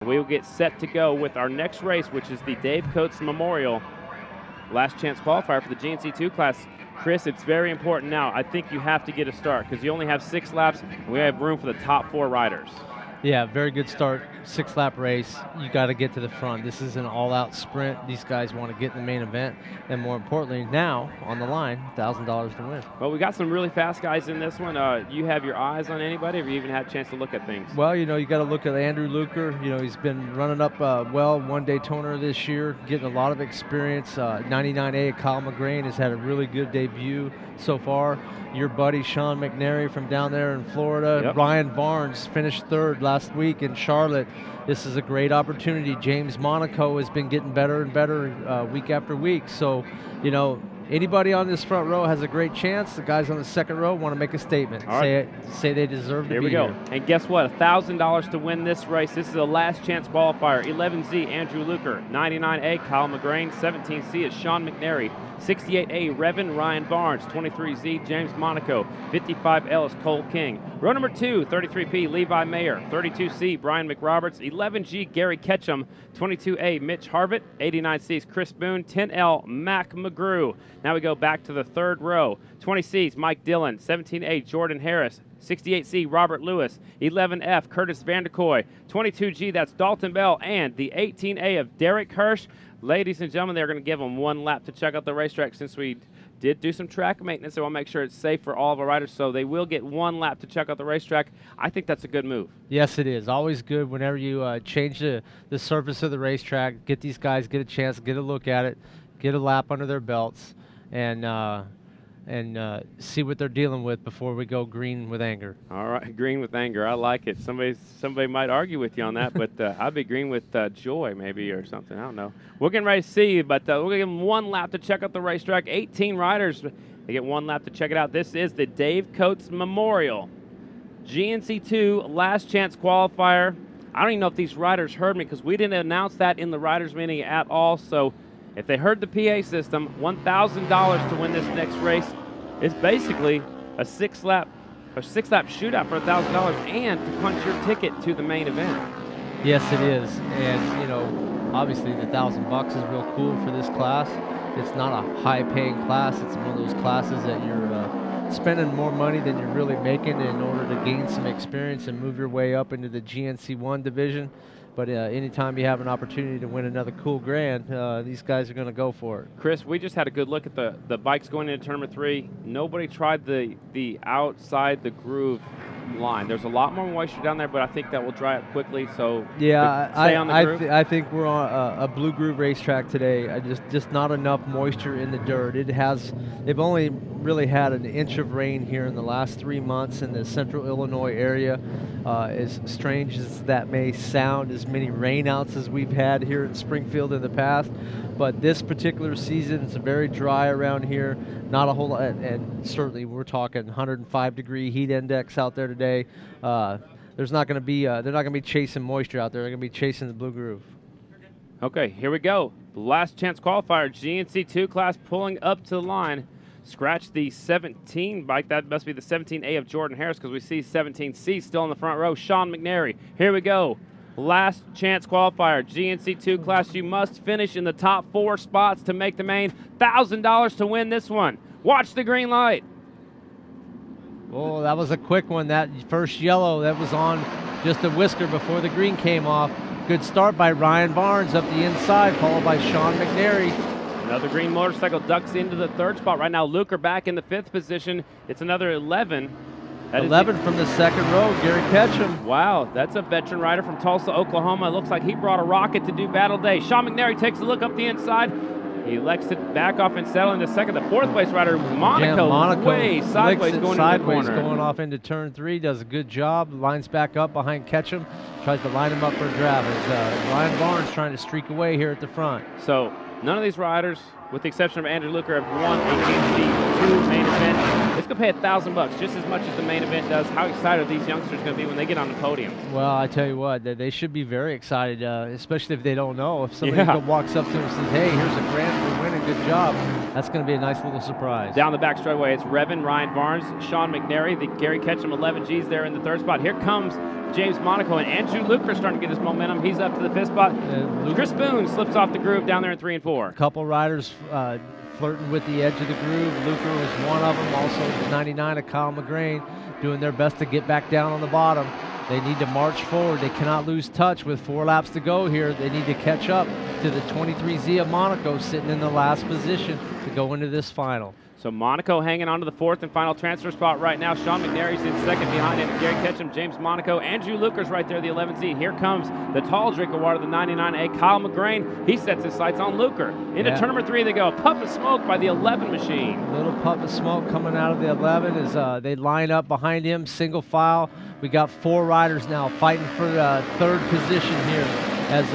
We will get set to go with our next race, which is the Dave Coates Memorial Last Chance Qualifier for the GNC2 class. Chris, it's very important now. I think you have to get a start because you only have 6 laps, and we have room for the top 4 riders. Yeah, very good start. 6-lap race. You got to get to the front. This is an all-out sprint. These guys want to get in the main event, and more importantly, now on the line, $1,000 to win. Well, we got some really fast guys in this one. You have your eyes on anybody? Have you even had a chance to look at things? Well, you know, you got to look at Andrew Luker. You know, he's been running up well one Daytona this year, getting a lot of experience. 99A Kyle McGrain has had a really good debut so far. Your buddy Sean McNary from down there in Florida. Yep. Ryan Barnes finished 3rd last week in Charlotte. This is a great opportunity. James Monaco has been getting better and better week after week. So, you know, anybody on this front row has a great chance. The guys on the second row want to make a statement. Say they deserve to be here. Here we go. And guess what? $1,000 to win this race. This is a Last Chance Qualifier. 11Z, Andrew Luker. 99A, Kyle McGrain. 17C is Sean McNary. 68A, Revin Ryan Barnes. 23Z, James Monaco. 55L is Cole King. Row number 2, 33P, Levi Mayer. 32C, Brian McRoberts. 11G, Gary Ketchum. 22A, Mitch Harvitt. 89C is Chris Boone. 10L, Mac McGrew. Now we go back to the 3rd row. 20C's Mike Dillon. 17A, Jordan Harris. 68C, Robert Lewis. 11F, Curtis Vanderkoy. 22G, that's Dalton Bell. And the 18A of Derek Hirsch. Ladies and gentlemen, they're going to give them 1 lap to check out the racetrack. Since we did do some track maintenance, they want to make sure it's safe for all of our riders, so they will get 1 lap to check out the racetrack. I think that's a good move. Yes, it is. Always good whenever you change the surface of the racetrack, get these guys, get a chance, get a look at it, get a lap under their belts, and see what they're dealing with before we go green with anger. All right, green with anger. I like it. Somebody might argue with you on that, but I'd be green with joy maybe or something. I don't know. We're getting ready to see, but we're going to give them 1 lap to check out the racetrack. 18 riders. They get 1 lap to check it out. This is the Dave Coates Memorial GNC2 Last Chance Qualifier. I don't even know if these riders heard me because we didn't announce that in the riders meeting at all. So if they heard the PA system, $1,000 to win this next race. It's basically a 6-lap shootout for $1,000 and to punch your ticket to the main event. Yes, it is. And, you know, obviously the $1,000 is real cool for this class. It's not a high-paying class. It's one of those classes that you're spending more money than you're really making in order to gain some experience and move your way up into the GNC1 division. But anytime you have an opportunity to win another cool grand, these guys are going to go for it. Chris, we just had a good look at the bikes going into Tournament 3. Nobody tried the outside the groove line. There's a lot more moisture down there, but I think that will dry up quickly. So yeah, stay on the groove. I think we're on a blue groove racetrack today. Just not enough moisture in the dirt. They've only really had an inch of rain here in the last 3 months in the central Illinois area. As strange as that may sound, as many rainouts as we've had here in Springfield in the past, but this particular season it's very dry around here. Not a whole lot, and certainly we're talking 105-degree heat index out there today. There's not going to be they're not going to be chasing moisture out there. They're going to be chasing the blue groove. Okay, here we go. Last Chance Qualifier, GNC2 class pulling up to the line. Scratch the 17 bike. That must be the 17A of Jordan Harris because we see 17C still in the front row. Sean McNary. Here we go. Last Chance Qualifier, GNC2 class. You must finish in the top 4 spots to make the main. $1,000 to win this one. Watch the green light. Oh, that was a quick one. That first yellow, that was on just a whisker before the green came off. Good start by Ryan Barnes up the inside, followed by Sean McNary. Another green motorcycle ducks into the 3rd spot. Right now, Luker back in the 5th position. It's another 11. 11 from the 2nd row, Gary Ketchum. Wow, that's a veteran rider from Tulsa, Oklahoma. It looks like he brought a rocket to do battle day. Sean McNary takes a look up the inside. He elects to back off and settle into 2nd. The 4th place rider, Monaco, way sideways going into the corner. Going off into turn 3, does a good job. Lines back up behind Ketchum. Tries to line him up for a grab as Ryan Barnes trying to streak away here at the front. So none of these riders, with the exception of Andrew Luker, have won a GNC GNC2 main event. It's going to pay $1,000, just as much as the main event does. How excited are these youngsters going to be when they get on the podium? Well, I tell you what, they should be very excited, especially if they don't know. If somebody walks up to them and says, hey, here's a grand for winning, good job, that's going to be a nice little surprise. Down the back straightaway, it's Revin, Ryan Barnes, Sean McNary, the Gary Ketchum 11Gs there in the third spot. Here comes James Monaco, and Andrew Luker starting to get his momentum. He's up to the fifth spot. Chris Boone slips off the groove down there in 3 and 4. A couple riders flirting with the edge of the groove. Luker was one of them. Also, the 99 of Kyle McGrain doing their best to get back down on the bottom. They need to march forward. They cannot lose touch with 4 laps to go here. They need to catch up to the 23Z of Monaco sitting in the last position to go into this final. So Monaco hanging on to the 4th and final transfer spot right now. Sean McNary's in second behind him. Gary Ketchum, James Monaco, Andrew Luker's right there, the 11Z. Here comes the tall drink of water, the 99A, Kyle McGrain. He sets his sights on Luker. Into turn number 3 they go. Puff of smoke by the 11 machine. A little puff of smoke coming out of the 11 as they line up behind him, single file. We got 4 riders now fighting for third position here as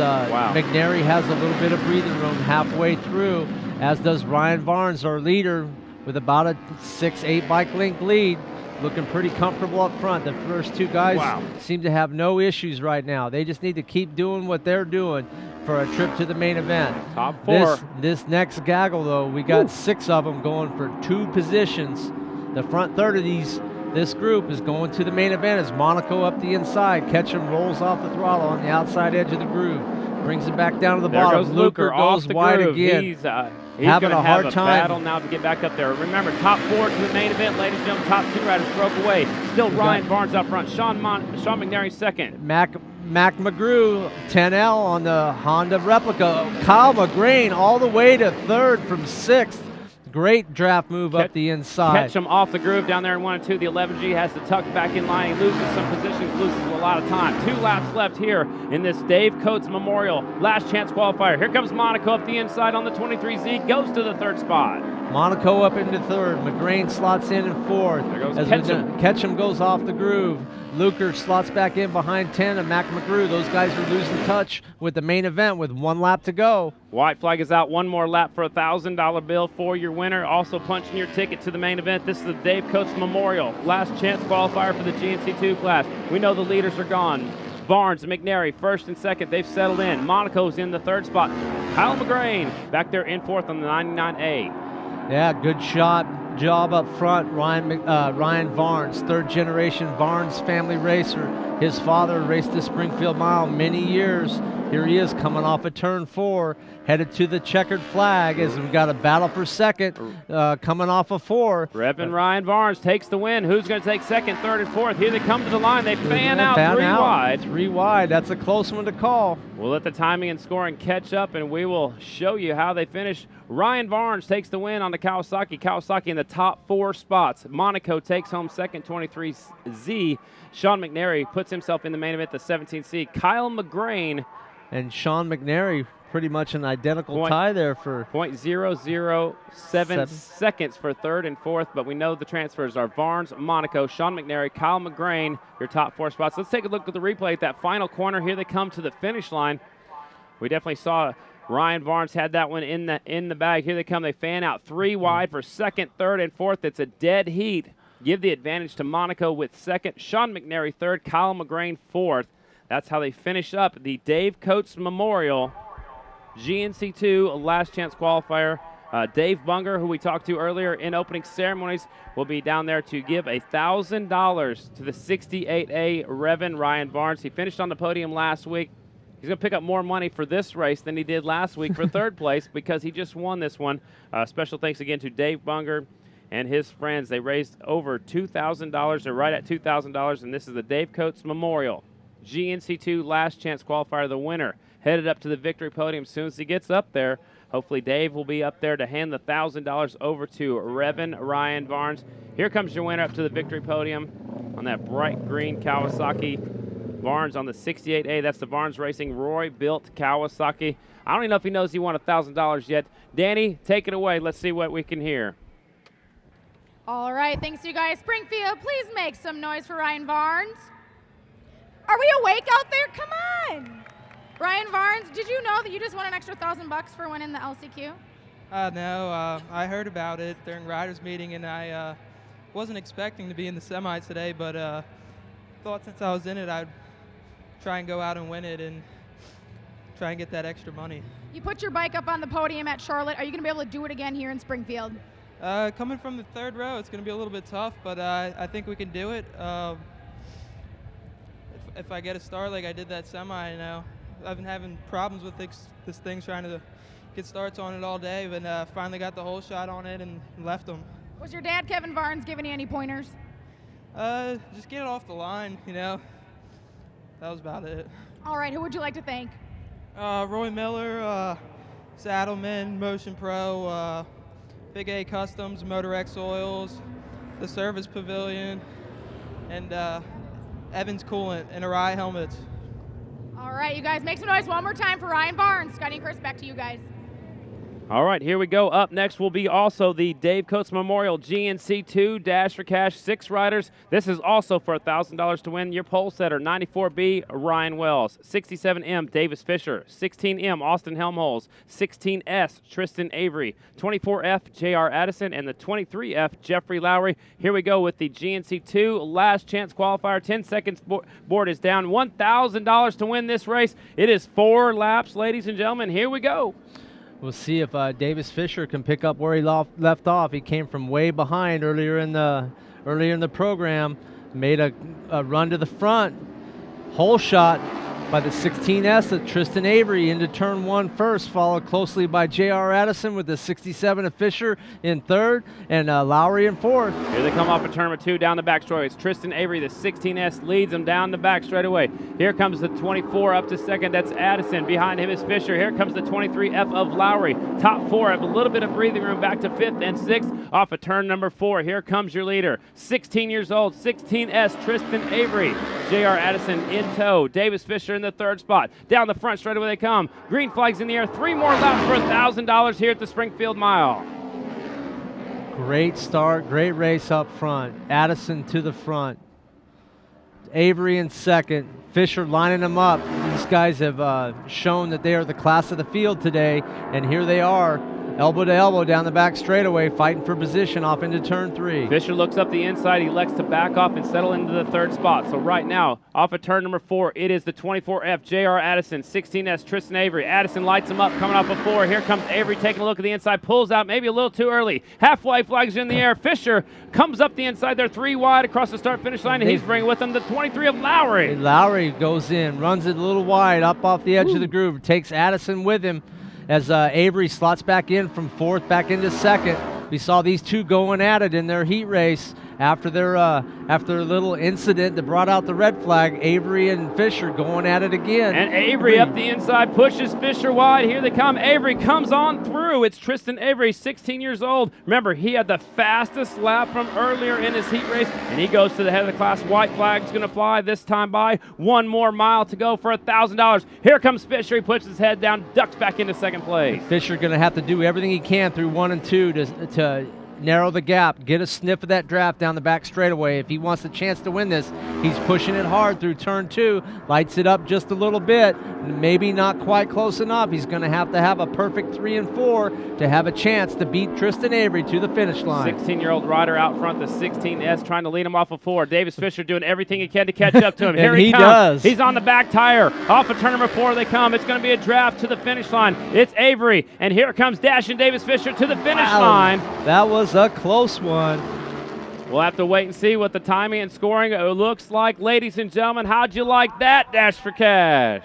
McNary has a little bit of breathing room halfway through, as does Ryan Barnes, our leader, with about a 6-8 bike length lead, looking pretty comfortable up front. The first 2 guys seem to have no issues right now. They just need to keep doing what they're doing for a trip to the main event. Top 4. This next gaggle, though, we got 6 of them going for 2 positions. The front third of this group is going to the main event as Monaco up the inside. Ketchum rolls off the throttle on the outside edge of the groove. Brings it back down to the bottom. Goes Luker goes wide groove. again. He's having a hard time. Battle now to get back up there. Remember, top 4 to the main event, ladies and gentlemen. Top 2 riders broke away. Still Ryan Barnes up front. Sean McNary second. Mac McGrew 10L on the Honda replica. Kyle McGrain all the way to third from 6th. Great draft move up the inside. Ketchum off the groove down there in 1 and 2. The 11G has to tuck back in line. He loses some positions, loses a lot of time. 2 laps left here in this Dave Coates Memorial Last Chance Qualifier. Here comes Monaco up the inside on the 23Z. Goes to the third spot. Monaco up into third. McGrain slots in 4th. There goes Ketchum. Ketchum goes off the groove. Luker slots back in behind 10 and Mac McGrew. Those guys are losing touch with the main event with 1 lap to go. White flag is out. 1 more lap for a $1,000 bill for your winner. Also punching your ticket to the main event. This is the Dave Coates Memorial Last Chance Qualifier for the GNC2 class. We know the leaders are gone. Barnes and McNary first and second. They've settled in. Monaco's in the third spot. Kyle McGrain back there in 4th on the 99A. Yeah, good job up front. Ryan Barnes, 3rd generation Barnes family racer. His father raced the Springfield Mile many years. Here he is coming off of turn 4, headed to the checkered flag as we've got a battle for second coming off of 4. Revin Ryan Barnes takes the win. Who's going to take second, third, and fourth? Here they come to the line. They fan out 3 wide. 3 wide. That's a close one to call. We'll let the timing and scoring catch up, and we will show you how they finish. Ryan Barnes takes the win on the Kawasaki. Kawasaki in the top 4 spots. Monaco takes home second, 23Z. Sean McNary puts himself in the main event, the 17C. Kyle McGrain and Sean McNary, pretty much an identical tie there for 0.007 seconds for third and fourth, but we know the transfers are Barnes, Monaco, Sean McNary, Kyle McGrain, your top 4 spots. Let's take a look at the replay at that final corner. Here they come to the finish line. We definitely saw Ryan Barnes had that one in the bag. Here they come. They fan out 3 wide for second, third, and fourth. It's a dead heat. Give the advantage to Monaco with second, Sean McNary third, Kyle McGrain fourth. That's how they finish up the Dave Coates Memorial GNC2 Last Chance Qualifier. Dave Bunger, who we talked to earlier in opening ceremonies, will be down there to give $1,000 to the 68A Revin Ryan Barnes. He finished on the podium last week. He's going to pick up more money for this race than he did last week for third place because he just won this one. Special thanks again to Dave Bunger and his friends. They raised over $2,000. They're right at $2,000, and this is the Dave Coates Memorial GNC2 Last Chance Qualifier. The winner headed up to the victory podium. As soon as he gets up there, hopefully Dave will be up there to hand the $1,000 over to Revin Ryan Barnes. Here comes your winner up to the victory podium on that bright green Kawasaki. Barnes on the 68A. That's the Barnes Racing Roy-built Kawasaki. I don't even know if he knows he won $1,000 yet. Danny, take it away. Let's see what we can hear. All right, thanks you guys. Springfield, please make some noise for Ryan Barnes. Are we awake out there? Come on. Ryan Barnes, did you know that you just won an extra $1,000 for winning the LCQ? No, I heard about it during riders meeting, and I wasn't expecting to be in the semi today, but thought since I was in it, I'd try and go out and win it and try and get that extra money. You put your bike up on the podium at Charlotte. Are you going to be able to do it again here in Springfield? Coming from the third row, it's going to be a little bit tough, but I think we can do it. If I get a start like I did that semi, you know, I've been having problems with this thing, trying to get starts on it all day, but finally got the whole shot on it and left them. Was your dad, Kevin Varnes, giving you any pointers? Just get it off the line, you know. That was about it. All right, who would you like to thank? Roy Miller, Saddleman, Motion Pro, Big A Customs, Motor X Oils, the Service Pavilion, and Evans Coolant and Arai Helmets. All right, you guys, make some noise one more time for Ryan Varnes. Scotty and Chris, back to you guys. All right, here we go. Up next will be also the Dave Coates Memorial GNC2 Dash for Cash 6 riders. This is also for $1,000 to win. Your pole setter, 94B, Ryan Wells, 67M, Davis Fisher, 16M, Austin Helmholtz, 16S, Tristan Avery, 24F, JR Addison, and the 23F, Jeffrey Lowry. Here we go with the GNC2 Last Chance Qualifier. 10 seconds board is down. $1,000 to win this race. It is 4 laps, ladies and gentlemen. Here we go. We'll see if Davis Fisher can pick up where he left off. He came from way behind earlier in the program, made a run to the front. Hole shot by the 16S of Tristan Avery into turn 1 first, followed closely by JR Addison with the 67 of Fisher in third, and Lowry in fourth. Here they come off of turn 2 down the back straightaway. It's Tristan Avery, the 16S, leads them down the back straightaway. Here comes the 24 up to second. That's Addison. Behind him is Fisher. Here comes the 23F of Lowry. Top 4 have a little bit of breathing room back to 5th and 6th off of turn number 4. Here comes your leader, 16 years old, 16S, Tristan Avery. JR Addison in tow. Davis Fisher in the 3rd spot. Down the front straightaway they come. Green flags in the air. 3 more laps for $1,000 here at the Springfield Mile. Great start, great race up front. Addison to the front. Avery in second. Fisher lining them up. These guys have shown that they are the class of the field today, and here they are, elbow to elbow down the back straightaway, fighting for position off into turn 3. Fisher looks up the inside. He elects to back off and settle into the 3rd spot. So right now, off of turn number 4, it is the 24F, JR Addison, 16S, Tristan Avery. Addison lights him up, coming off of 4. Here comes Avery taking a look at the inside, pulls out maybe a little too early. Halfway flags in the air. Fisher comes up the inside. They're 3 wide across the start-finish line, and he's bringing with him the 23 of Lowry. And Lowry goes in, runs it a little wide, up off the edge of the groove, takes Addison with him as Avery slots back in from 4th back into 2nd. We saw these two going at it in their heat race after their little incident that brought out the red flag. Avery and Fisher going at it again. And Avery up the inside pushes Fisher wide. Here they come. Avery comes on through. It's Tristan Avery, 16 years old. Remember, he had the fastest lap from earlier in his heat race, and he goes to the head of the class. White flag's going to fly this time by. 1 more mile to go for $1,000. Here comes Fisher. He puts his head down, ducks back into 2nd place. Fisher going to have to do everything he can through 1 and 2 to narrow the gap, get a sniff of that draft down the back straightaway. If he wants a chance to win this, he's pushing it hard through turn 2, lights it up just a little bit, maybe not quite close enough. He's going to have a perfect 3 and 4 to have a chance to beat Tristan Avery to the finish line. 16-year-old rider out front, the 16S, trying to lead him off of 4. Davis Fisher doing everything he can to catch up to him. Here he comes. Does. He's on the back tire. Off of turn number 4 they come. It's going to be a draft to the finish line. It's Avery, and here comes Dash and Davis Fisher to the finish line. That was a close one. We'll have to wait and see what the timing and scoring looks like. Ladies and gentlemen, how'd you like that Dash for Cash?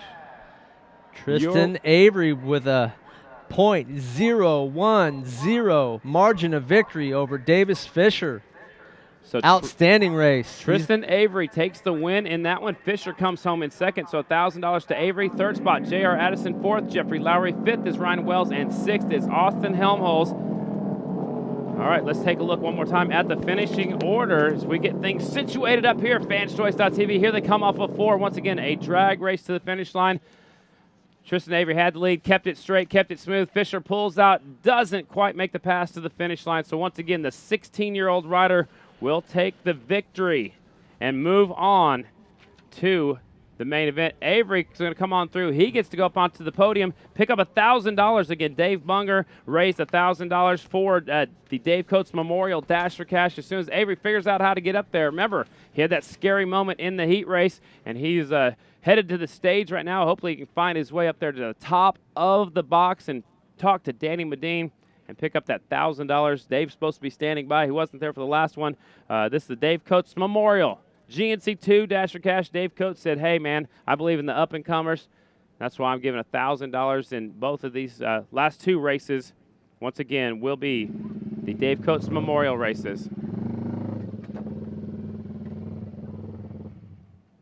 Tristan Avery with a .010 margin of victory over Davis Fisher. So outstanding race. Tristan Avery takes the win in that one. Fisher comes home in 2nd, so $1,000 to Avery. 3rd spot, JR Addison. 4th, Jeffrey Lowry. 5th is Ryan Wells, and 6th is Austin Helmholtz. All right, let's take a look one more time at the finishing order as we get things situated up here. Fanschoice.tv. Here they come off of 4. Once again, a drag race to the finish line. Tristan Avery had the lead, kept it straight, kept it smooth. Fisher pulls out, doesn't quite make the pass to the finish line. So once again, the 16-year-old rider will take the victory and move on to the main event. Avery's going to come on through. He gets to go up onto the podium, pick up $1,000. Again, Dave Bunger raised $1,000 for the Dave Coates Memorial Dash for Cash as soon as Avery figures out how to get up there. Remember, he had that scary moment in the heat race, and he's headed to the stage right now. Hopefully he can find his way up there to the top of the box and talk to Danny Medine and pick up that $1,000. Dave's supposed to be standing by. He wasn't there for the last one. This is the Dave Coates Memorial GNC2 Dash for Cash. Dave Coates said, hey, man, I believe in the up-and-comers. That's why I'm giving $1,000 in both of these last 2 races. Once again, will be the Dave Coates Memorial races.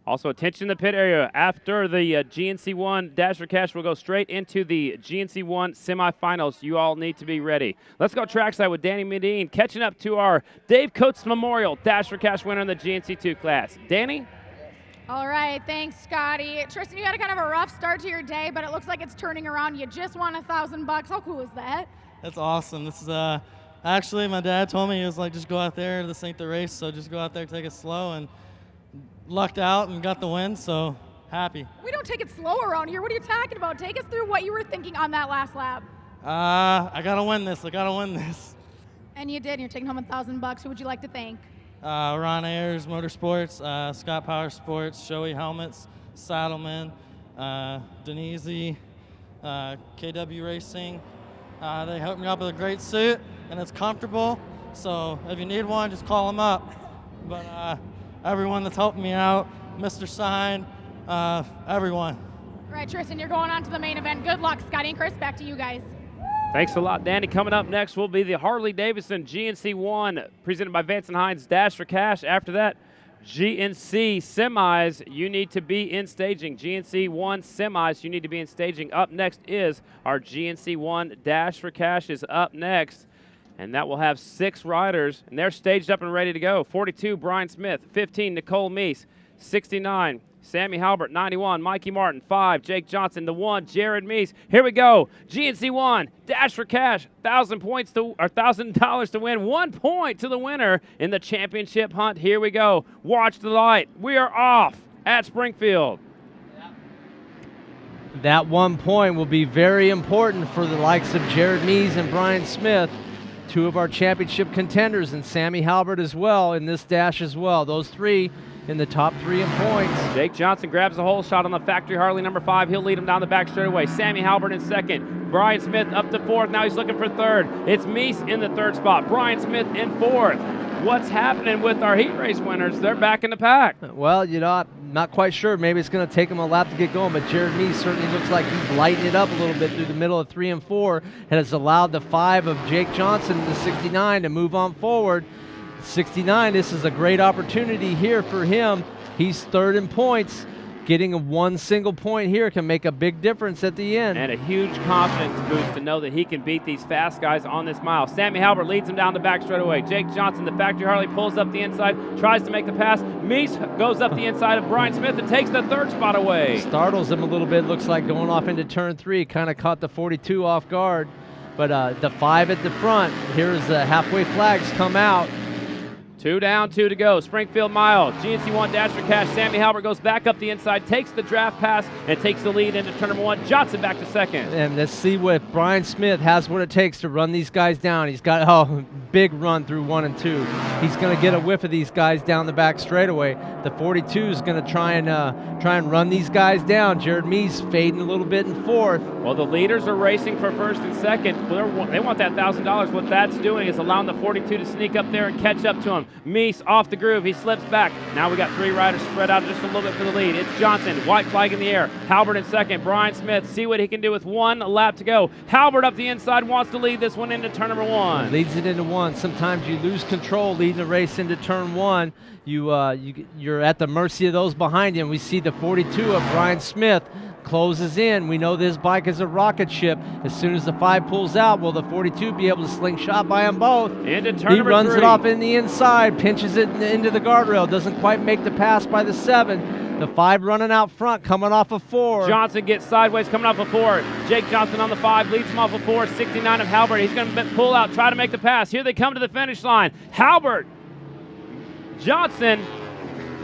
Also, attention in the pit area. After the GNC1 Dash for Cash, we'll go straight into the GNC1 semifinals. You all need to be ready. Let's go trackside with Danny Medine, catching up to our Dave Coates Memorial Dash for Cash winner in the GNC2 class. Danny? All right, thanks, Scotty. Tristan, you had a kind of a rough start to your day, but it looks like it's turning around. You just won $1,000. How cool is that? That's awesome. This is actually, my dad told me, he was like, just go out there. This ain't the race, so just go out there, take it slow, and lucked out and got the win, so happy. We don't take it slow around here. What are you talking about? Take us through what you were thinking on that last lap. I gotta win this. I gotta win this. And you did. And you're taking home $1,000. Who would you like to thank? Ron Ayers Motorsports, Scott Power Sports, Shoei Helmets, Saddleman, Denise, KW Racing. They hooked me up with a great suit, and it's comfortable. So if you need one, just call them up. But everyone that's helped me out, Mr. Sign, everyone. All right, Tristan, you're going on to the main event. Good luck, Scotty and Chris. Back to you guys. Thanks a lot, Danny. Coming up next will be the Harley-Davidson GNC1 presented by Vance Hines Dash for Cash. After that, GNC semis, you need to be in staging. GNC1 semis, you need to be in staging. Up next is our GNC1 Dash for Cash is up next. And that will have 6 riders, and they're staged up and ready to go. 42, Brian Smith. 15, Nicole Meese. 69, Sammy Halbert. 91, Mikey Martin. 5, Jake Johnson. The 1, Jared Meese. Here we go. GNC1, Dash for Cash. $1,000 to win. 1 point to the winner in the championship hunt. Here we go. Watch the light. We are off at Springfield. That 1 point will be very important for the likes of Jared Meese and Brian Smith, 2 of our championship contenders, and Sammy Halbert as well in this dash as well. Those 3 in the top 3 in points. Jake Johnson grabs the hole shot on the factory Harley number 5. He'll lead him down the back straightaway. Sammy Halbert in second. Brian Smith up to 4th. Now he's looking for 3rd. It's Meese in the 3rd spot. Brian Smith in 4th. What's happening with our heat race winners? They're back in the pack. Well, you know, I'm not quite sure. Maybe it's going to take him a lap to get going, but Jared Meese certainly looks like he's lighting it up a little bit through the middle of 3 and 4, and has allowed the 5 of Jake Johnson, the 69, to move on forward. 69, this is a great opportunity here for him. He's 3rd in points. Getting a 1 single point here can make a big difference at the end. And a huge confidence boost to know that he can beat these fast guys on this mile. Sammy Halbert leads him down the back straightaway. Jake Johnson, the factory Harley, pulls up the inside, tries to make the pass. Meese goes up the inside of Brian Smith and takes the 3rd spot away. Startles him a little bit, looks like going off into turn 3. Kind of caught the 42 off guard. But the 5 at the front, here's the halfway flags come out. 2 down, 2 to go. Springfield mile. GNC1 Dash for Cash. Sammy Halbert goes back up the inside, takes the draft pass, and takes the lead into turn number 1. Johnson back to 2nd. And let's see what Brian Smith has, what it takes to run these guys down. He's got big run through 1 and 2. He's going to get a whiff of these guys down the back straightaway. The 42 is going to try and run these guys down. Jared Meese fading a little bit in 4th. Well, the leaders are racing for 1st and 2nd. They want that $1,000. What that's doing is allowing the 42 to sneak up there and catch up to him. Meese off the groove. He slips back. Now we got 3 riders spread out just a little bit for the lead. It's Johnson. White flag in the air. Halbert in 2nd. Brian Smith. See what he can do with 1 lap to go. Halbert up the inside wants to lead this one into turn number 1. Leads it into 1. Sometimes you lose control leading the race into turn 1. You're at the mercy of those behind you. And we see the 42 of Brian Smith closes in. We know this bike is a rocket ship. As soon as the 5 pulls out, will the 42 be able to slingshot by them both? Into turn he number runs 3. it off in the inside, pinches it into the guardrail, doesn't quite make the pass by the 7. The 5 running out front, coming off of 4. Johnson gets sideways, coming off of 4. Jake Johnson on the 5, leads him off of 4. 69 of Halbert. He's going to pull out, try to make the pass. Here they come to the finish line. Halbert, Johnson,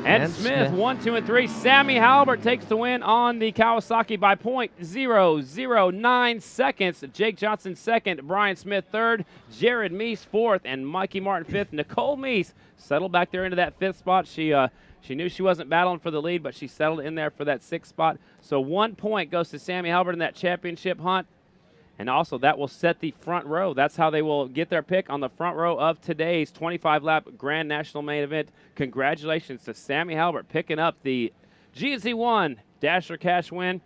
And Smith, 1, 2, and 3. Sammy Halbert takes the win on the Kawasaki by .009 seconds. Jake Johnson second, Brian Smith third, Jared Meese fourth, and Mikey Martin fifth. Nicole Meese settled back there into that fifth spot. She knew she wasn't battling for the lead, but she settled in there for that sixth spot. So 1 point goes to Sammy Halbert in that championship hunt. And also, that will set the front row. That's how they will get their pick on the front row of today's 25-lap Grand National Main Event. Congratulations to Sammy Halbert picking up the GNC1 Dasher Cash win.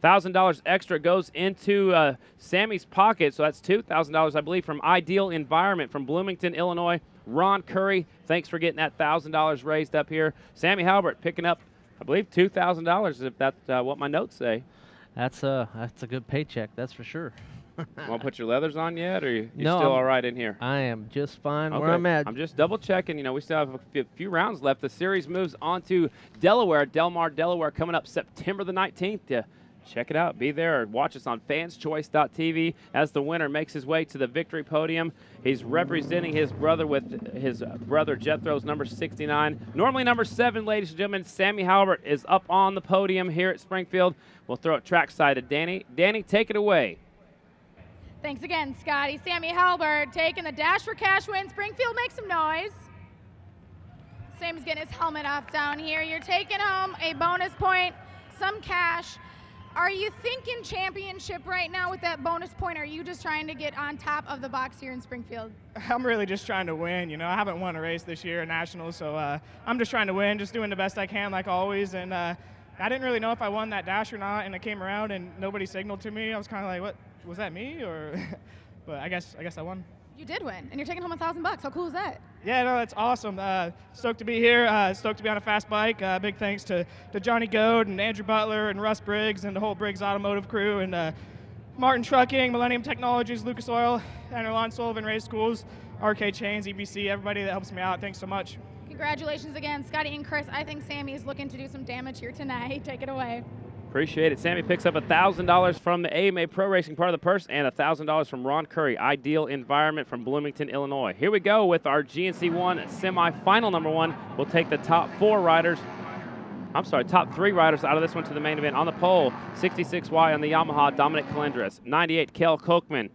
$1,000 extra goes into Sammy's pocket, so that's $2,000, I believe, from Ideal Environment from Bloomington, Illinois. Ron Curry, thanks for getting that $1,000 raised up here. Sammy Halbert picking up, I believe, $2,000, if that's what my notes say. That's a good paycheck, that's for sure. Want to put your leathers on yet, or you No, still all right in here? I am just fine Okay. where I'm at. I'm just double checking. You know, we still have a few rounds left. The series moves on to Delaware, Del Mar, Delaware, coming up September the 19th. Check it out. Be there or watch us on fanschoice.tv as the winner makes his way to the victory podium. He's representing his brother with his brother Jethro's number 69. Normally number 7, ladies and gentlemen. Sammy Halbert is up on the podium here at Springfield. We'll throw it trackside to Danny. Danny, take it away. Thanks again, Scotty. Sammy Halbert taking the Dash for Cash win. Springfield, make some noise. Sam's getting his helmet off down here. You're taking home a bonus point, some cash. Are you thinking championship right now with that bonus point, or are you just trying to get on top of the box here in Springfield? I'm really just trying to win. You know, I haven't won a race this year at Nationals, so I'm just trying to win, just doing the best I can like always. And I didn't really know if I won that dash or not, and I came around and nobody signaled to me. I was kind of like, what, was that me? Or, but I guess I won. You did win, and you're taking home $1,000. How cool is that? Yeah, no, that's awesome. Stoked to be here. Stoked to be on a fast bike. Big thanks to Johnny Goad and Andrew Butler and Russ Briggs and the whole Briggs Automotive crew and Martin Trucking, Millennium Technologies, Lucas Oil, and Lon Sullivan Race Schools, RK Chains, EBC, everybody that helps me out. Thanks so much. Congratulations again, Scotty and Chris. I think Sammy is looking to do some damage here tonight. Take it away. Appreciate it. Sammy picks up $1,000 from the AMA Pro Racing part of the purse and $1,000 from Ron Curry, Ideal Environment from Bloomington, Illinois. Here we go with our GNC1 semifinal number 1. We'll take the top 3 riders out of this one to the main event. On the pole, 66Y on the Yamaha, Dominic Calendris. 98, Kel Kochman.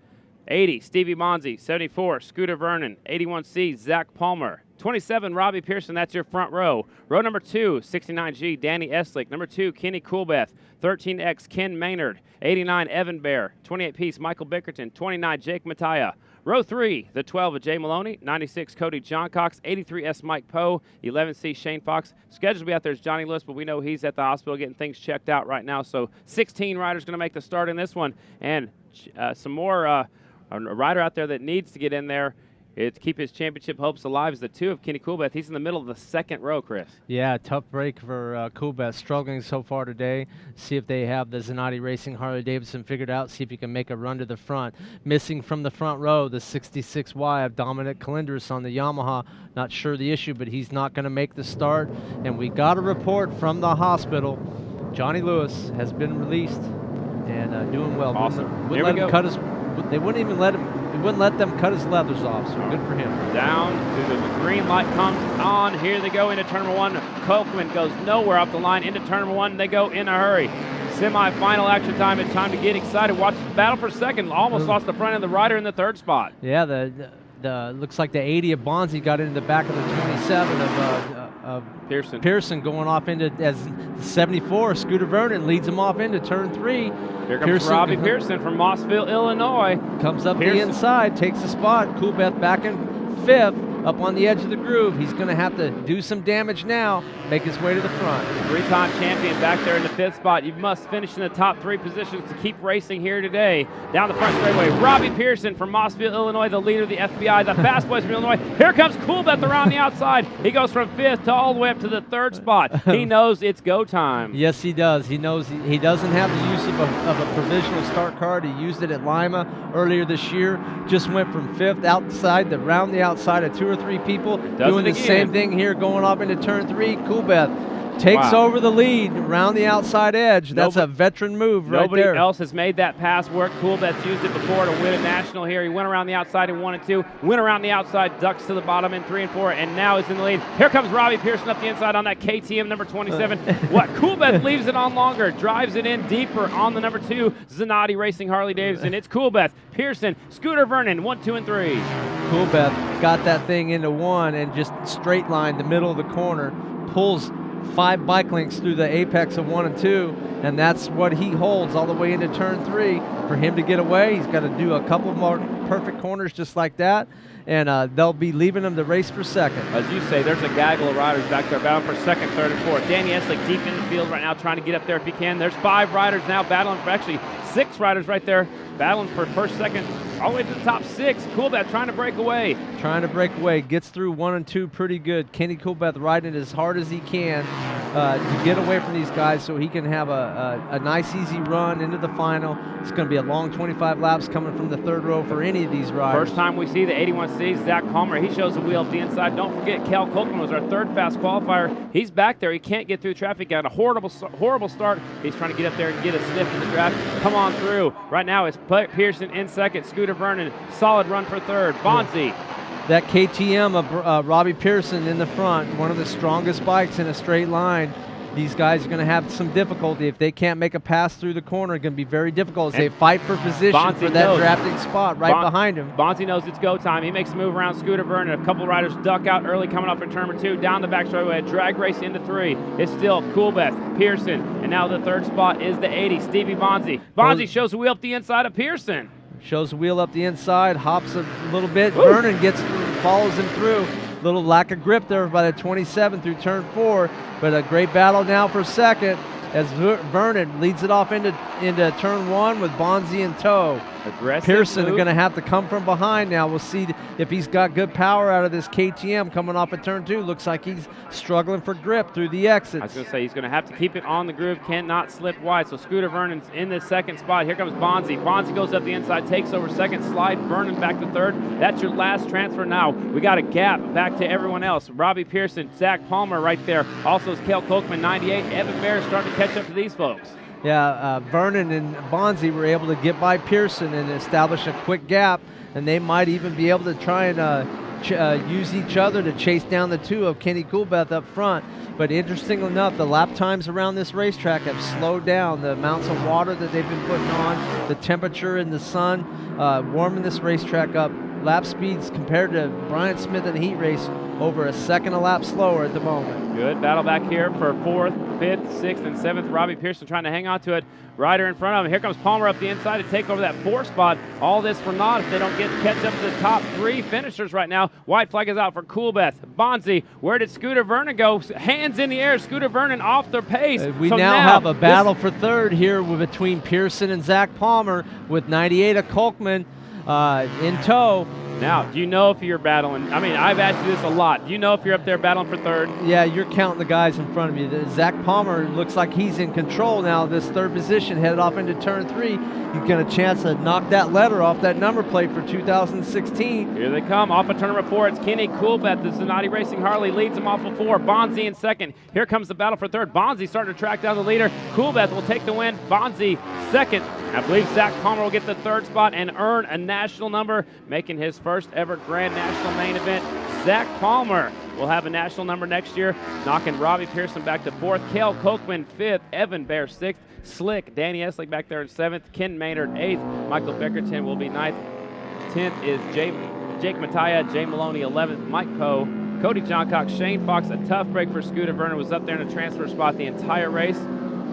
80, Stevie Monzi. 74, Scooter Vernon. 81C, Zach Palmer. 27, Robbie Pearson, that's your front row. Row number 2, 69G, Danny Eslick. Number 2, Kenny Coolbeth. 13X, Ken Maynard. 89, Evan Bear. 28-piece, Michael Bickerton. 29, Jake Mattia. Row 3, the 12 of Jay Maloney. 96, Cody Johncox. 83S, Mike Poe. 11C, Shane Fox. Scheduled to be out there is Johnny Lewis, but we know he's at the hospital getting things checked out right now. So 16 riders going to make the start in this one. And some more, a rider out there that needs to get in there to keep his championship hopes alive is the 2 of Kenny Coolbeth. He's in the middle of the second row, Chris. Yeah, tough break for Coolbeth. Struggling so far today. See if they have the Zanatti Racing Harley-Davidson figured out. See if he can make a run to the front. Missing from the front row, the 66Y of Dominic Calendris on the Yamaha. Not sure the issue, but he's not going to make the start. And we got a report from the hospital. Johnny Lewis has been released and doing well. Awesome. Wouldn't let him cut his, they wouldn't even let him. They wouldn't let them cut his leathers off, so good for him. Down to the green light comes on. Here they go into turn number 1. Kochman goes nowhere off the line into turn number 1. They go in a hurry. Semi-final action time. It's time to get excited. Watch the battle for second. Almost lost the front end. The rider in the 3rd spot. Yeah, the looks like the 80 of Bonzi got into the back of the 27 of Pearson going off into as 74. Scooter Vernon leads him off into turn 3. Here comes Robbie Pearson from Mossville, Illinois. Comes up the inside, takes the spot. Coolbeth back in 5th, up on the edge of the groove. He's going to have to do some damage now, make his way to the front. 3-time champion back there in the 5th spot. You must finish in the top 3 positions to keep racing here today. Down the front straightaway, Robbie Pearson from Mossville, Illinois, the leader of the FBI, the fast boys from Illinois. Here comes Coolbeth around the outside. He goes from 5th to all the way up to the 3rd spot. He knows it's go time. Yes, he does. He knows he doesn't have the use of a provisional start card. He used it at Lima earlier this year. Just went from 5th outside, around the outside of 2 or 3 people. Doing the same thing here, going off into turn 3. Coolbeth Takes over the lead around the outside edge. That's a veteran move right there. Nobody else has made that pass work. Coolbeth's used it before to win a national here. He went around the outside in 1 and 2, went around the outside, ducks to the bottom in 3 and 4, and now is in the lead. Here comes Robbie Pearson up the inside on that KTM number 27. What? Coolbeth leaves it on longer, drives it in deeper on the number 2, Zanatti Racing Harley-Davidson. It's Coolbeth, Pearson, Scooter Vernon, 1, 2, and 3. Coolbeth got that thing into 1 and just straight line the middle of the corner, pulls 5 bike lengths through the apex of 1 and 2, and that's what he holds all the way into turn 3. For him to get away, he's got to do a couple more perfect corners just like that, and they'll be leaving him to race for second. As you say, there's a gaggle of riders back there battling for second, third, and fourth. Danny Eslick deep in the field right now trying to get up there if he can. There's 5 riders now battling for, actually 6 riders right there battling for first, second, all the way to the top 6. Coolbeth trying to break away. Trying to break away, gets through 1 and 2 pretty good. Kenny Coolbeth riding as hard as he can to get away from these guys so he can have a nice easy run into the final. It's going to be a long 25 laps coming from the 3rd row for any of these riders. First time we see the 81C, Zach Palmer. He shows the wheel up the inside. Don't forget, Cal Colton was our 3rd fast qualifier. He's back there. He can't get through traffic. Got a horrible start. He's trying to get up there and get a sniff in the draft. Come on through. Right now it's Pearson in second. Scooter Vernon, solid run for 3rd. Bonzi. That KTM of Robbie Pearson in the front, one of the strongest bikes in a straight line. These guys are going to have some difficulty. If they can't make a pass through the corner, it's going to be very difficult as they fight for position for that drafting spot right behind him. Bonzi knows it's go time. He makes a move around Scooter Vernon. A couple riders duck out early coming up for turn number 2. Down the back straightaway, a drag race into 3. It's still Coolbeth, Pearson, and now the 3rd spot is the 80, Stevie Bonzi. Bonzi shows the wheel up the inside of Pearson. Shows the wheel up the inside, hops a little bit. Vernon gets through, follows him through. Little lack of grip there by the 27 through turn 4, but a great battle now for second as Vernon leads it off into turn 1 with Bonzi in tow. Aggressive Pearson move. are going to have to come from behind now. We'll see if he's got good power out of this KTM coming off of turn 2. Looks like he's struggling for grip through the exits. I was going to say he's going to have to keep it on the groove, cannot slip wide. So Scooter Vernon's in the 2nd spot. Here comes Bonzi. Bonzi goes up the inside, takes over 2nd, slide Vernon back to 3rd. That's your last transfer now. We got a gap back to everyone else. Robbie Pearson, Zach Palmer right there. Also is Cale Kolkman, 98. Evan Bear starting to catch up to these folks. Yeah, Vernon and Bonzi were able to get by Pearson and establish a quick gap, and they might even be able to try and use each other to chase down the 2 of Kenny Coolbeth up front. But interestingly enough, the lap times around this racetrack have slowed down. The amounts of water that they've been putting on, the temperature in the sun, warming this racetrack up. Lap speeds compared to Brian Smith in the heat race over a second a lap slower at the moment. Good battle back here for 4th, 5th, 6th, and 7th. Robbie Pearson trying to hang on to it. Rider in front of him. Here comes Palmer up the inside to take over that 4th spot. All this for naught if they don't catch up to the top 3 finishers right now. White flag is out for Coolbeth. Bonzi, where did Scooter Vernon go? Hands in the air. Scooter Vernon off their pace. We so now have a battle for 3rd here between Pearson and Zach Palmer with 98 of Kolkman in tow. Now, do you know if you're battling? I mean, I've asked you this a lot. Do you know if you're up there battling for 3rd? Yeah, you're counting the guys in front of you. Zach Palmer looks like he's in control now. This 3rd position headed off into turn 3. You get a chance to knock that letter off that number plate for 2016. Here they come. Off of turn number 4, it's Kenny Coolbeth. The Zanatti Racing Harley leads him off of 4. Bonzi in 2nd. Here comes the battle for 3rd. Bonzi starting to track down the leader. Coolbeth will take the win. Bonzi 2nd. I believe Zach Palmer will get the 3rd spot and earn a national number, making his first ever Grand National main event. Zach Palmer will have a national number next year, knocking Robbie Pearson back to 4th. Cale Kolkman 5th. Evan Bear 6th. Slick, Danny Eslick back there in 7th. Ken Maynard 8th. Michael Beckerton will be 9th. 10th is Jake Mattia. Jay Maloney 11th. Mike Poe. Cody Johncock. Shane Fox. A tough break for Scooter Vernon. Was up there in a transfer spot the entire race.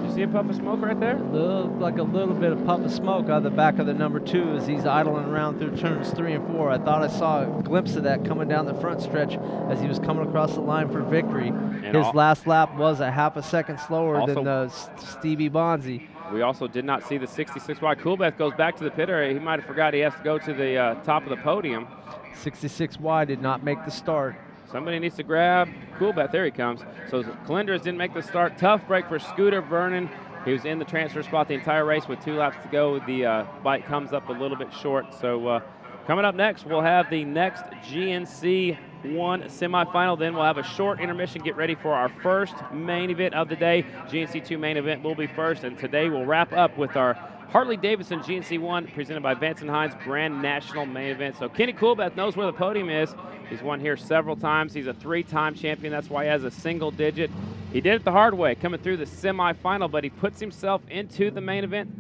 You see a puff of smoke right there? Like a little bit of puff of smoke out of the back of the number 2 as he's idling around through turns 3 and 4. I thought I saw a glimpse of that coming down the front stretch as he was coming across the line for victory. And his last lap was a half a second slower than Stevie Bonzi. We also did not see the 66 wide. Coolbeth goes back to the pit area. He might have forgot he has to go to the top of the podium. 66 wide did not make the start. Somebody needs to grab Coolbeth. There he comes. So Calendras didn't make the start. Tough break for Scooter Vernon. He was in the transfer spot the entire race with 2 laps to go. The bike comes up a little bit short. So coming up next, we'll have the next GNC 1 semifinal. Then we'll have a short intermission, get ready for our first main event of the day. GNC 2 main event will be first, and today we'll wrap up with our Harley-Davidson GNC 1 presented by Vance Hines Grand National main event. So Kenny Coolbeth knows where the podium is. He's won here several times. He's a 3-time champion. That's why he has a single digit. He did it the hard way, coming through the semifinal, but he puts himself into the main event.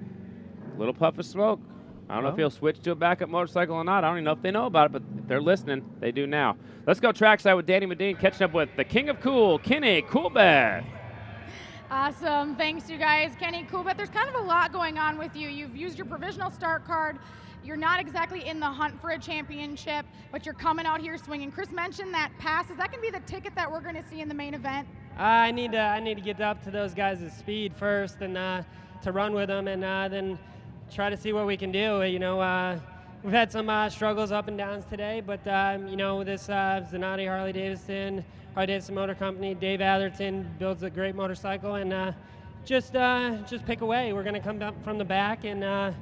Little puff of smoke. I don't know if he'll switch to a backup motorcycle or not. I don't even know if they know about it, but if they're listening, they do now. Let's go trackside with Danny Medine, catching up with the king of cool, Kenny Coolbeth. Awesome. Thanks, you guys. Kenny Coolbeth, there's kind of a lot going on with you. You've used your provisional start card. You're not exactly in the hunt for a championship, but you're coming out here swinging. Chris mentioned that pass. Is that going to be the ticket that we're going to see in the main event? I need to get up to those guys' speed first and to run with them, and then try to see what we can do. You know, we've had some struggles up and downs today, but you know, this Zanatti Harley-Davidson Motor Company, Dave Atherton builds a great motorcycle, and just pick away. We're going to come up from the back, and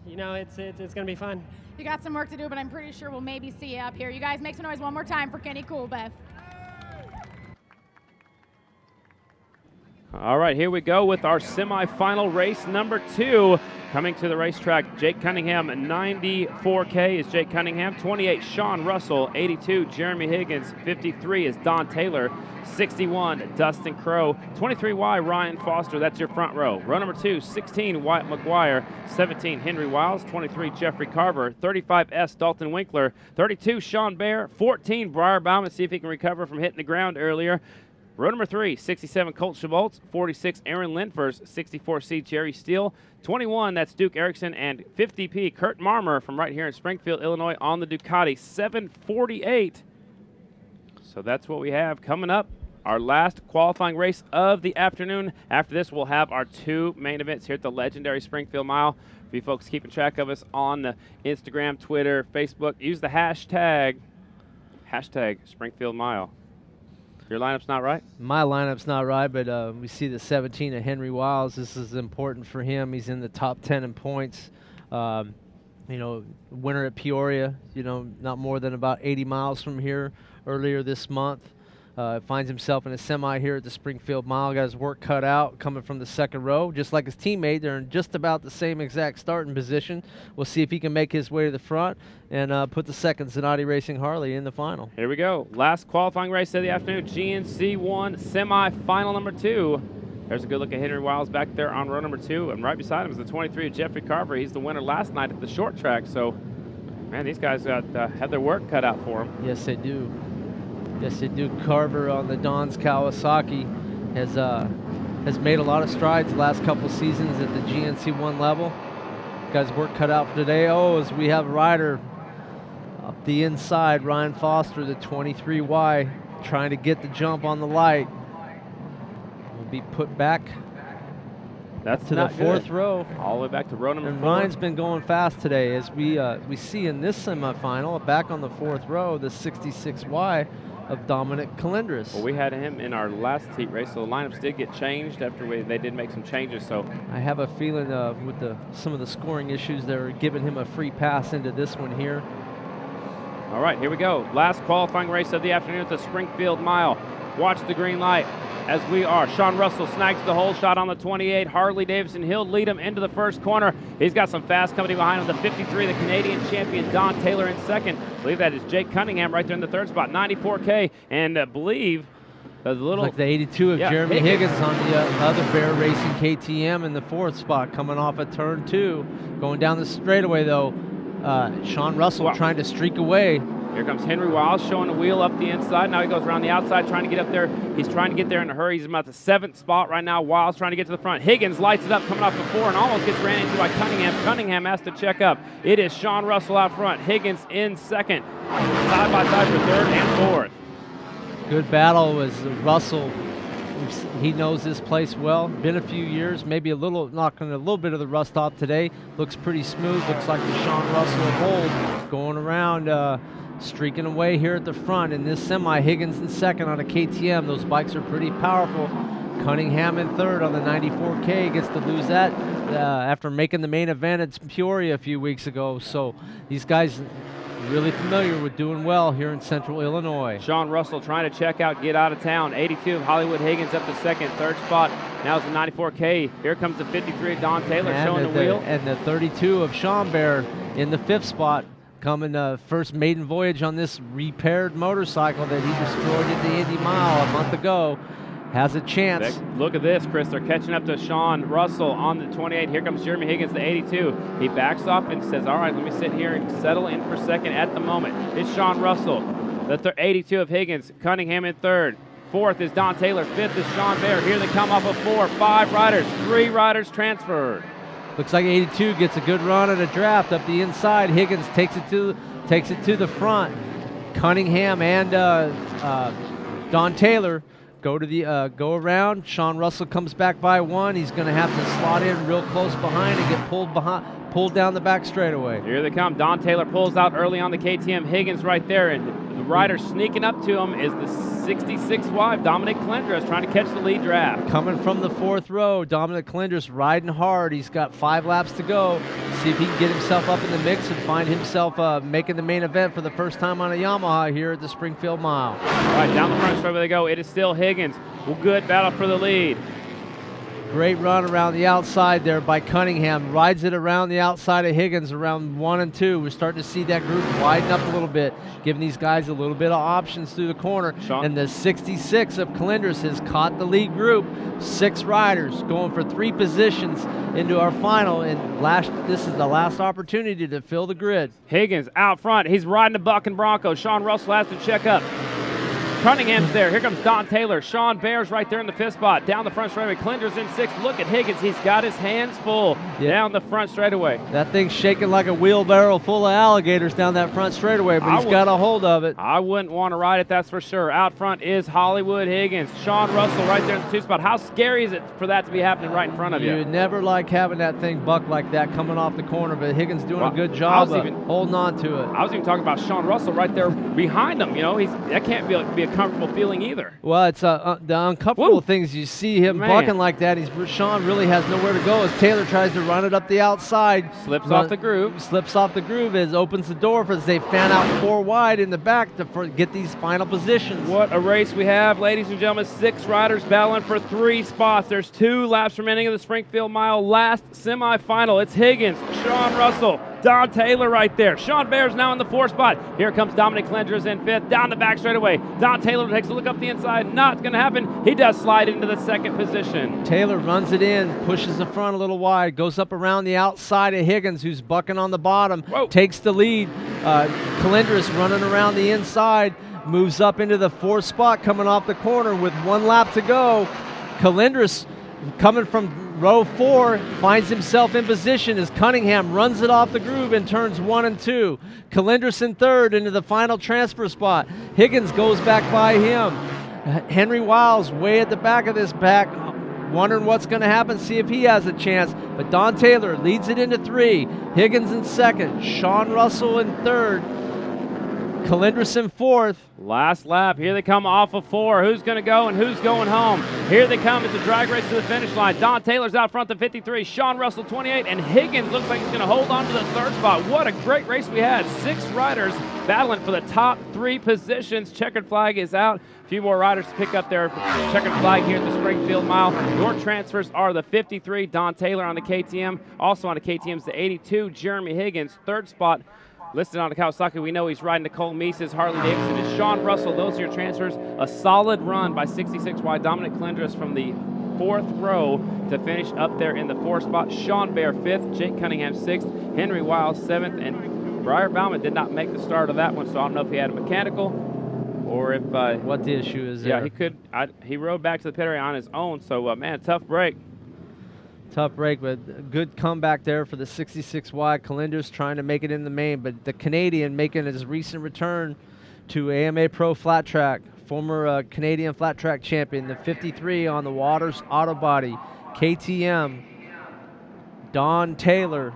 you know, it's going to be fun. You got some work to do, but I'm pretty sure we'll maybe see you up here. You guys make some noise one more time for Kenny Coolbeth. All right, here we go with our semifinal race number 2. Coming to the racetrack, Jake Cunningham, 94K is Jake Cunningham, 28 Sean Russell, 82 Jeremy Higgins, 53 is Don Taylor, 61 Dustin Crow, 23Y Ryan Foster, that's your front row. Row number 2, 16 Wyatt McGuire, 17 Henry Wiles, 23 Jeffrey Carver, 35S Dalton Winkler, 32 Sean Bear, 14 Briar Bauman, see if he can recover from hitting the ground earlier. Row number 3, 67 Colt Schmaltz, 46 Aaron Lindfors, 64C Jerry Steele, 21 that's Duke Erickson, and 50P Kurt Marmer from right here in Springfield, Illinois on the Ducati 748. So that's what we have coming up. Our last qualifying race of the afternoon. After this, we'll have our 2 main events here at the legendary Springfield Mile. For you folks keeping track of us on the Instagram, Twitter, Facebook, use the hashtag Springfield Mile. Your lineup's not right? My lineup's not right, but we see the 17 of Henry Wiles. This is important for him. He's in the top 10 in points. You know, winner at Peoria, you know, not more than about 80 miles from here earlier this month. Finds himself in a semi here at the Springfield Mile. Got his work cut out coming from the second row. Just like his teammate, they're in just about the same exact starting position. We'll see if he can make his way to the front and put the second Zanatti Racing Harley in the final. Here we go. Last qualifying race of the afternoon, GNC 1 semi-final number 2. There's a good look at Henry Wiles back there on row number 2, and right beside him is the 23 of Jeffrey Carver. He's the winner last night at the short track, so man, these guys have their work cut out for them. Yes, they do. Yes, they do. Carver on the Don's Kawasaki has made a lot of strides the last couple seasons at the GNC 1 level. Guys, work cut out for today. Oh, as we have a rider up the inside, Ryan Foster, the 23Y, trying to get the jump on the light. Will be put back. That's to the 4th row. All the way back to row number 4. And Ryan's been going fast today, as we see in this semifinal, back on the 4th row, the 66Y of Dominic Calendris. Well, we had him in our last heat race, so the lineups did get changed after they did make some changes. So I have a feeling with some of the scoring issues, they're giving him a free pass into this one here. All right, here we go. Last qualifying race of the afternoon at the Springfield Mile. Watch the green light as we are. Sean Russell snags the hole shot on the 28. Harley-Davidson, he'll lead him into the first corner. He's got some fast company behind him. The 53, the Canadian champion, Don Taylor in second. I believe that is Jake Cunningham right there in the 3rd spot, 94K. And I believe the little... Like the 82 of Jeremy Higgins on the other Bear Racing KTM in the 4th spot, coming off at turn 2. Going down the straightaway, though, Sean Russell trying to streak away. Here comes Henry Wiles showing a wheel up the inside. Now he goes around the outside trying to get up there. He's trying to get there in a hurry. He's about the 7th spot right now. Wiles trying to get to the front. Higgins lights it up coming off the 4 and almost gets ran into by Cunningham. Cunningham has to check up. It is Sean Russell out front. Higgins in second. Side by side for 3rd and 4th. Good battle was Russell. He knows this place well. Been a few years, maybe knocking a little bit of the rust off today. Looks pretty smooth. Looks like the Sean Russell of old. Going around, streaking away here at the front in this semi. Higgins in second on a KTM. Those bikes are pretty powerful. Cunningham in third on the 94K, gets to lose that after making the main event at Peoria a few weeks ago. So these guys really familiar with doing well here in Central Illinois. Sean Russell trying to check out, get out of town. 82 of Hollywood Higgins up to second, third spot. Now it's the 94K. Here comes the 53 of Don Taylor showing the wheel. And the 32 of Sean Bear in the fifth spot, coming first maiden voyage on this repaired motorcycle that he destroyed at the Indy Mile a month ago. Has a chance. Look at this, Chris. They're catching up to Sean Russell on the 28. Here comes Jeremy Higgins, the 82. He backs off and says, all right, let me sit here and settle in for second at the moment. It's Sean Russell, the 82 of Higgins. Cunningham in third. Fourth is Don Taylor. Fifth is Sean Bear. Here they come off of 4. 5 riders. 3 riders transferred. Looks like 82 gets a good run at a draft up the inside. Higgins takes it to the front. Cunningham and Don Taylor go go around. Sean Russell comes back by 1. He's going to have to slot in real close behind and get pulled down the back straightaway. Here they come. Don Taylor pulls out early on the KTM. Higgins right there, and the rider sneaking up to him is the 66 wide Dominic Calendres trying to catch the lead draft. Coming from the 4th row, Dominic Calendres riding hard. He's got 5 laps to go. See if he can get himself up in the mix and find himself making the main event for the first time on a Yamaha here at the Springfield Mile. All right, down the front straight they go. It is still Higgins. Well, good battle for the lead. Great run around the outside there by Cunningham. Rides it around the outside of Higgins around 1 and 2. We're starting to see that group widen up a little bit, giving these guys a little bit of options through the corner. Sean. And the 66 of Calendres has caught the lead group. 6 riders going for 3 positions into our final. And this is the last opportunity to fill the grid. Higgins out front. He's riding the Buck and Bronco. Sean Russell has to check up. Cunningham's there. Here comes Don Taylor. Sean Bear's right there in the 5th spot. Down the front straightaway. Calendres in 6th. Look at Higgins. He's got his hands full down the front straightaway. That thing's shaking like a wheelbarrow full of alligators down that front straightaway, but he's got a hold of it. I wouldn't want to ride it, that's for sure. Out front is Hollywood Higgins. Sean Russell right there in the 2 spot. How scary is it for that to be happening right in front of you? You'd never like having that thing buck like that coming off the corner, but Higgins doing a good job of holding on to it. I was even talking about Sean Russell right there behind him. You know, that can't be a comfortable feeling either. Well, it's the uncomfortable things. You see him bucking like that. Sean really has nowhere to go as Taylor tries to run it up the outside. Slips off the groove. Slips off the groove as opens the door as they fan out 4 wide in the back to get these final positions. What a race we have, ladies and gentlemen. 6 riders battling for 3 spots. There's 2 laps remaining of the Springfield Mile last semifinal. It's Higgins, Sean Russell, Don Taylor right there. Sean Bear's now in the 4th spot. Here comes Dominic Calendres in 5th. Down the back straightaway. Don Taylor takes a look up the inside. Not going to happen. He does slide into the 2nd position. Taylor runs it in, pushes the front a little wide, goes up around the outside of Higgins, who's bucking on the bottom, takes the lead. Calendres running around the inside, moves up into the 4th spot coming off the corner with 1 lap to go. Calendres coming from row 4, finds himself in position as Cunningham runs it off the groove in turns 1 and 2. Calendres in 3rd into the final transfer spot. Higgins goes back by him. Henry Wiles way at the back of this pack, wondering what's going to happen, see if he has a chance. But Don Taylor leads it into 3. Higgins in 2nd. Sean Russell in 3rd. Calendres in 4th. Last lap. Here they come off of 4. Who's going to go and who's going home? Here they come. It's a drag race to the finish line. Don Taylor's out front, the 53. Sean Russell, 28. And Higgins looks like he's going to hold on to the 3rd spot. What a great race we had. 6 riders battling for the top 3 positions. Checkered flag is out. A few more riders to pick up their checkered flag here at the Springfield Mile. Your transfers are the 53, Don Taylor on the KTM. Also on the KTM is the 82, Jeremy Higgins, 3rd spot. Listed on the Kawasaki, we know he's riding Nicole Mises, Harley-Davidson, and Sean Russell. Those are your transfers. A solid run by 66 wide Dominic Calendres from the 4th row to finish up there in the 4th spot. Sean Bear 5th, Jake Cunningham 6th, Henry Wiles 7th, and Briar Bauman did not make the start of that one, so I don't know if he had a mechanical or if... what the issue is there. Yeah, he rode back to the pit area on his own, so, man, tough break. Tough break, but good comeback there for the 66 wide. Calendres trying to make it in the main, but the Canadian making his recent return to AMA Pro Flat Track, former Canadian Flat Track champion, the 53 on the Waters Auto Body, KTM, Don Taylor.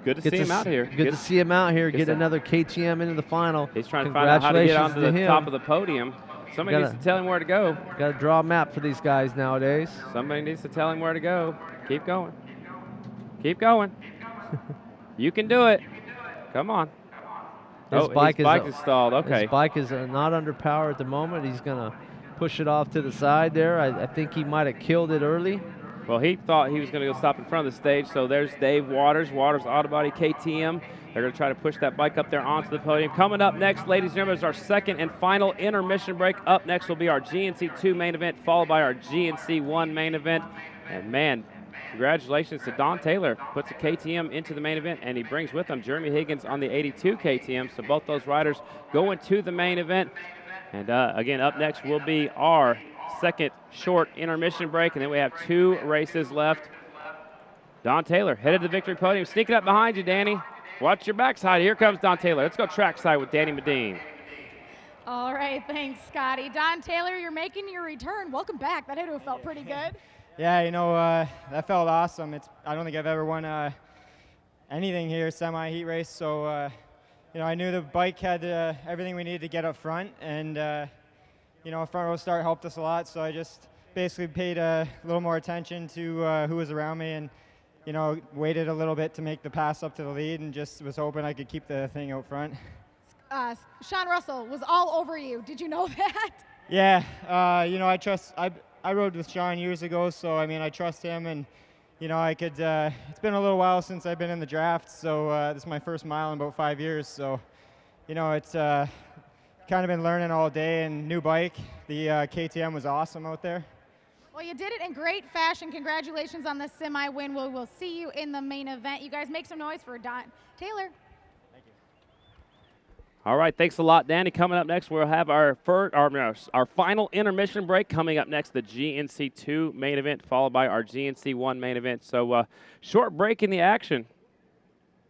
Good to see him out here. Good to see him out here, get another KTM into the final. He's trying to find out how to get onto the top of the podium. Somebody needs to tell him where to go. Got to draw a map for these guys nowadays. Somebody needs to tell him where to go. Keep going. Keep going. You can do it. Come on. His bike is stalled. Okay. His bike is not under power at the moment. He's going to push it off to the side there. I think he might have killed it early. Well, he thought he was going to go stop in front of the stage, so there's Dave Waters, Auto Body KTM. They're going to try to push that bike up there onto the podium. Coming up next, ladies and gentlemen, is our second and final intermission break. Up next will be our GNC 2 main event, followed by our GNC 1 main event. And man, congratulations to Don Taylor. Puts a KTM into the main event, and he brings with him Jeremy Higgins on the 82 KTM. So both those riders going to the main event. And again, up next will be our second short intermission break, and then we have 2 races left. Don Taylor headed to the victory podium. Sneaking up behind you, Danny. Watch your backside. Here comes Don Taylor. Let's go trackside with Danny Medine. All right, thanks, Scotty. Don Taylor, you're making your return. Welcome back. That had to have felt pretty good. Yeah, you know, that felt awesome. I don't think I've ever won anything here, semi-heat race, so you know, I knew the bike had everything we needed to get up front, and you know, a front row start helped us a lot, so I just basically paid a little more attention to who was around me, and you know, waited a little bit to make the pass up to the lead, and just was hoping I could keep the thing out front. Sean Russell was all over you. Did you know that? Yeah, you know, I rode with Sean years ago, so I mean, I trust him, and you know, I could. It's been a little while since I've been in the draft, so this is my first mile in about 5 years. So, you know, it's kind of been learning all day, and new bike. The KTM was awesome out there. Well, you did it in great fashion. Congratulations on the semi win. We'll see you in the main event. You guys make some noise for Don Taylor. All right, thanks a lot, Danny. Coming up next, we'll have our final intermission break. Coming up next, the GNC 2 main event, followed by our GNC 1 main event. So short break in the action.